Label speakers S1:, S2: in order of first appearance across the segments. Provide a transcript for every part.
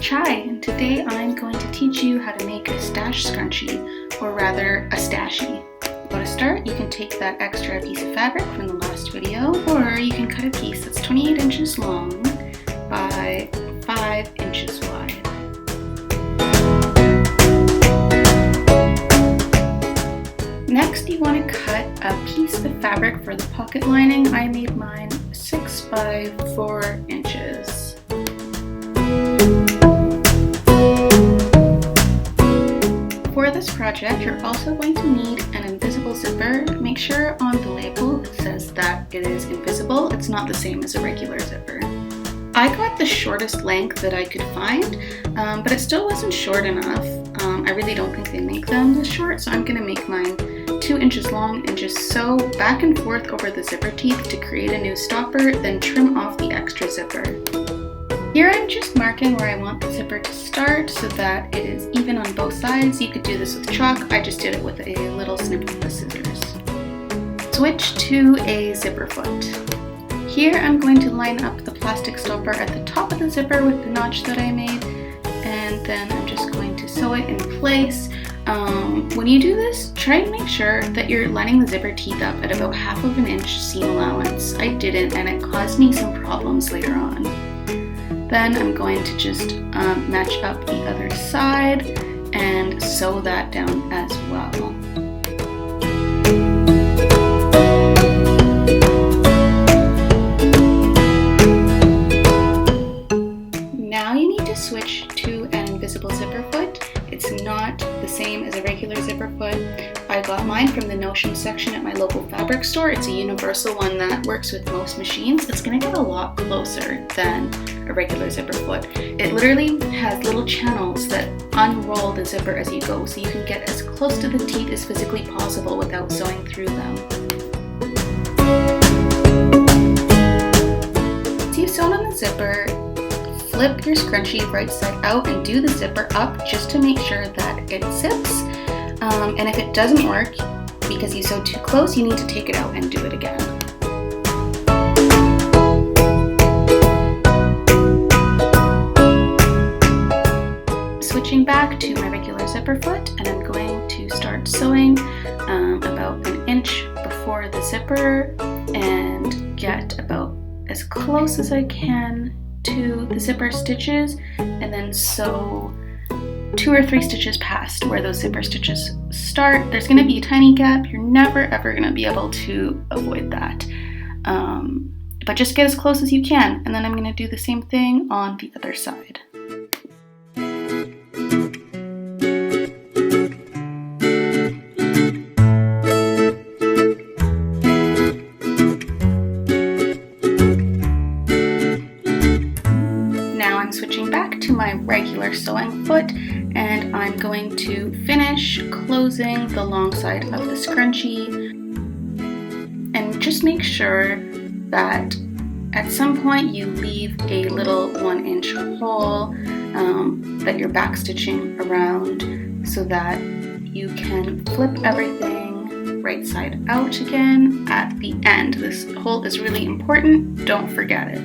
S1: Chai, and today I'm going to teach you how to make a stash scrunchie, or rather a stachie. So to start, you can take that extra piece of fabric from the last video, or you can cut a piece that's 28 inches long by 5 inches wide. Next, you want to cut a piece of fabric for the pocket lining. I made mine 6 by 4 inches. For this project, you're also going to need an invisible zipper. Make sure on the label it says that it is invisible. It's not the same as a regular zipper. I got the shortest length that I could find, but it still wasn't short enough. I really don't think they make them this short, so I'm going to make mine 2 inches long and just sew back and forth over the zipper teeth to create a new stopper, then trim off the extra zipper. Here I'm just marking where I want the zipper to start so that it is even on both sides. You could do this with chalk, I just did it with a little snip of the scissors. Switch to a zipper foot. Here I'm going to line up the plastic stopper at the top of the zipper with the notch that I made, and then I'm just going to sew it in place. When you do this, try and make sure that you're lining the zipper teeth up at about 1/2 inch seam allowance. I didn't, and it caused me some problems later on. Then I'm going to just match up the other side and sew that down as well. Now you need to switch to an invisible zipper foot. It's not the same as a regular zipper foot. I got mine from the Notion section at my local fabric store. It's a universal one that works with most machines. It's going to get a lot closer than a regular zipper foot. It literally has little channels that unroll the zipper as you go, so you can get as close to the teeth as physically possible without sewing through them. Once you've sewn on the zipper, flip your scrunchie right side out and do the zipper up just to make sure that it zips. And if it doesn't work because you sewed too close, you need to take it out and do it again. Switching back to my regular zipper foot, and I'm going to start sewing about 1 inch before the zipper and get about as close as I can to the zipper stitches, and then sew 2 or 3 stitches past where those zipper stitches start. There's going to be a tiny gap. You're never ever going to be able to avoid that. But just get as close as you can, and then I'm going to do the same thing on the other side. Switching back to my regular sewing foot, and I'm going to finish closing the long side of the scrunchie, and just make sure that at some point you leave a little 1 inch hole that you're back stitching around so that you can flip everything right side out again at the end. This hole is really important, don't forget it.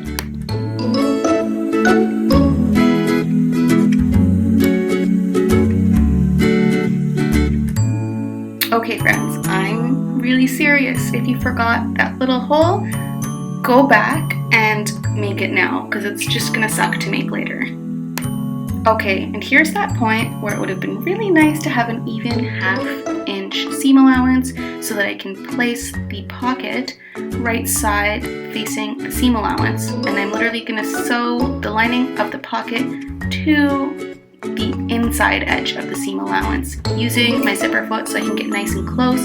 S1: Okay friends, I'm really serious. If you forgot that little hole, go back and make it now, because it's just gonna suck to make later. Okay, and here's that point where it would have been really nice to have an even 1/2 inch seam allowance so that I can place the pocket right side facing the seam allowance, and I'm literally gonna sew the lining of the pocket to the inside edge of the seam allowance using my zipper foot so I can get nice and close.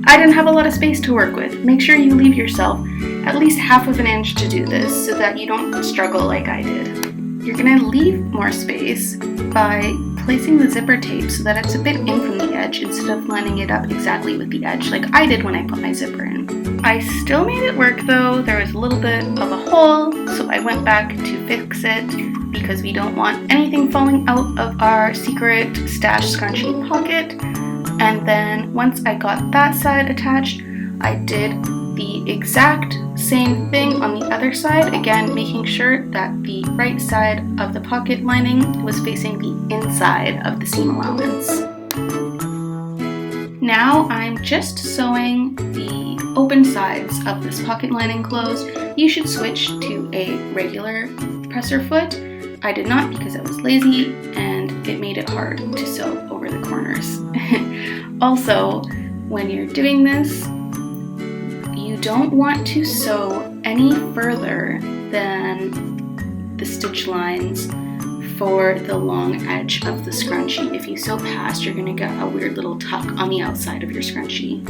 S1: I didn't have a lot of space to work with. Make sure you leave yourself at least 1/2 inch to do this so that you don't struggle like I did. You're going to leave more space by placing the zipper tape so that it's a bit in from the edge instead of lining it up exactly with the edge like I did when I put my zipper in. I still made it work though. There was a little bit of a hole, so I went back to fix it because we don't want anything falling out of our secret stash scrunchie pocket. And then once I got that side attached, I did the exact same thing on the other side, again making sure that the right side of the pocket lining was facing the inside of the seam allowance. Now I'm just sewing the open sides of this pocket lining closed. You should switch to a regular presser foot. I did not because I was lazy and it made it hard to sew over the corners. Also, when you're doing this, you don't want to sew any further than the stitch lines for the long edge of the scrunchie. If you sew past, you're going to get a weird little tuck on the outside of your scrunchie.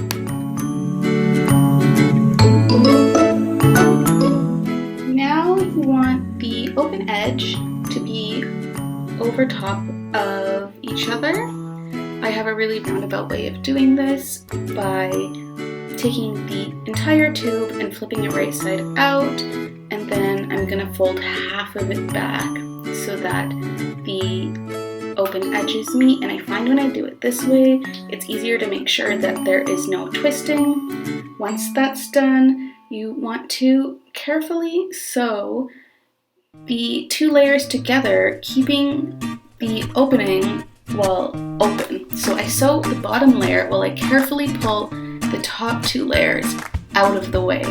S1: Now you want the open edge to be over top of each other. I have a really roundabout way of doing this by taking the entire tube and flipping it right side out, and then I'm going to fold half of it back so that the open edges meet. And I find when I do it this way, it's easier to make sure that there is no twisting. Once that's done, you want to carefully sew the two layers together, keeping the opening open. So I sew the bottom layer while I carefully pull the top two layers out of the way.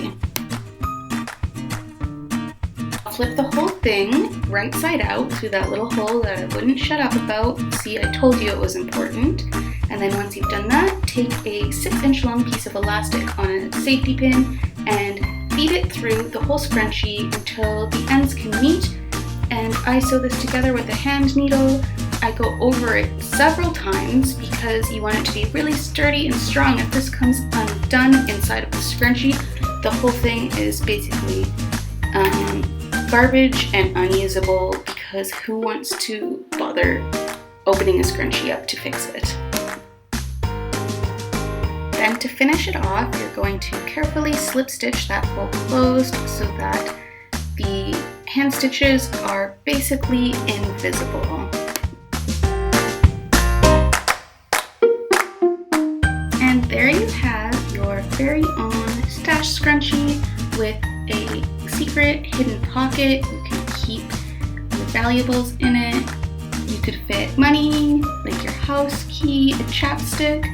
S1: I'll flip the whole thing right side out through that little hole that I wouldn't shut up about. See, I told you it was important. And then once you've done that, take a 6-inch long piece of elastic on a safety pin and feed it through the whole scrunchie until the ends can meet. And I sew this together with a hand needle. I go over it several times because you want it to be really sturdy and strong. If this comes undone inside of the scrunchie, the whole thing is basically garbage and unusable, because who wants to bother opening a scrunchie up to fix it? Then to finish it off, you're going to carefully slip stitch that hole closed so that the hand stitches are basically invisible. And there you have your very own stash scrunchie with a secret hidden pocket. You can keep your valuables in it. You could fit money, like your house key, a chapstick.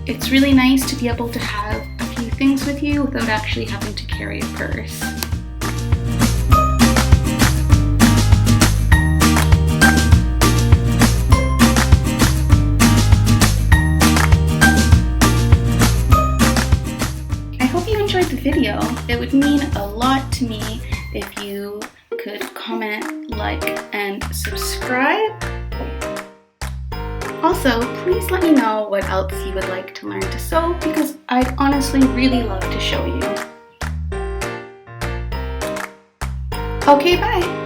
S1: It's really nice to be able to have a few things with you without actually having to carry a purse. Enjoyed the video. It would mean a lot to me if you could comment, like, and subscribe. Also, please let me know what else you would like to learn to sew, because I'd honestly really love to show you. Okay, bye!